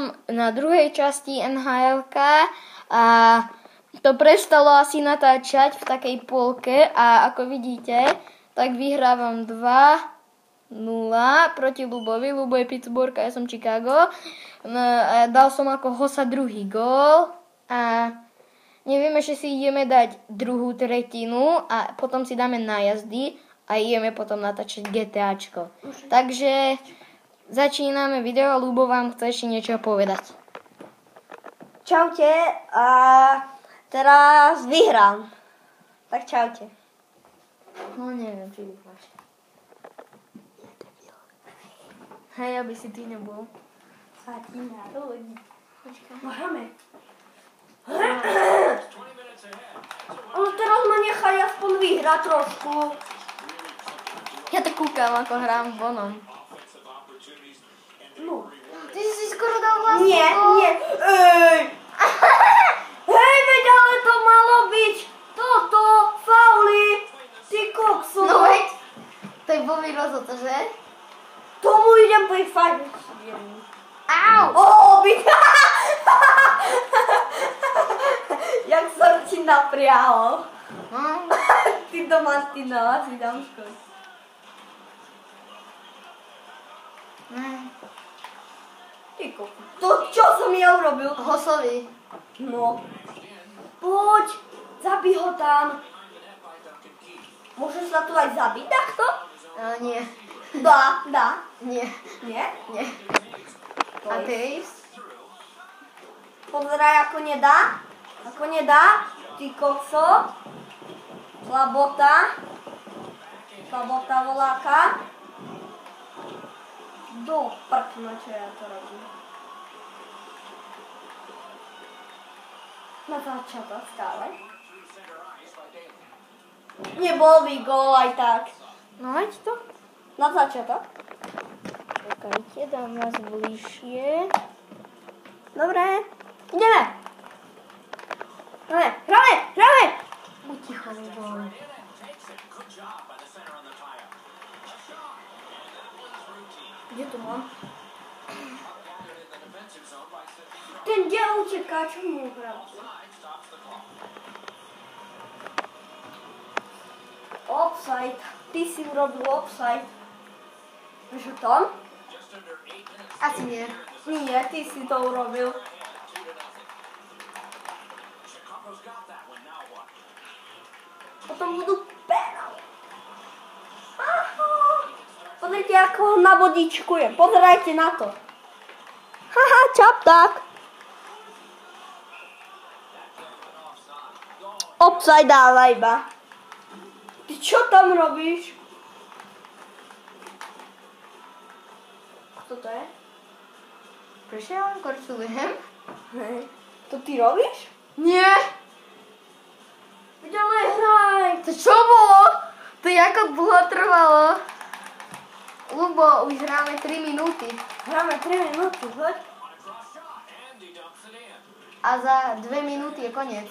som na druhej časti NHL-ka a to prestalo asi natáčať v takej polke a ako vidíte, tak vyhrávam 2-0 proti Ľubovi. Ľubo je Pittsburgh a ja som Chicago. Dal som ako hosa druhý gól a nevieme, že si ideme dať druhú tretinu a potom si dáme nájazdy a ideme potom natáčať GTAčko. Takže začíname video a Ľubo vám chce ešte niečo povedať. Čaute a teraz vyhrám. Tak čaute. No neviem, či vyhráš. Hej, aby si ty nebol. Sa ti narodí. Hráme. Ale teraz ma nechaj aspoň vyhrať trošku. Ja to kúkam, ako hrám vonom. No. Ty si skoro dal vlastnú. Nie. Ej! Hej, veď ale to malo byť toto, fauly. Ty kokso. No veď, to je blbý rozhodca, že? Tomu idem prifajniť. Au! Byť. Jak som ti napriahol. Ty do Martina si dám škod. Ty kokso. To čo som ja urobil? Hosovi. No. Poď, zabij ho tam. Môžeš sa tu aj zabiť takto? Nie. Dá. Nie. Nie? Nie. A ty? Pozeraj, ako nedá. Ty kokso. Slabota voláka. Do prkna, čo ja to robím. Na začiatok stále. Nebol by gól aj tak. No veď to. Na začiatok. Čakajte, dám vás bližšie. Dobre. Ideme. Hráme. Buď ticho, Ľubo. Kde to mám? Ten kde uteká, čo mu hrabí? Offside. Ty si urobil offside. Vieš o tom? Asi nie. Nie, ty si to urobil. Potom budú penálty. Pozrite, ako ho nabodičkujem. Pozerajte na to. Haha, čapták. Offside dáva iba. Ty čo tam robíš? Kto to je? Prečo ja vám korčulujem? Hej. To ty robíš? Nie. Veď ale hraj. To čo bolo? To ako dlho trvalo? Ľubo, už hráme 3 minúty. Hráme 3 minúty, hoď. A za 2 minúty je koniec.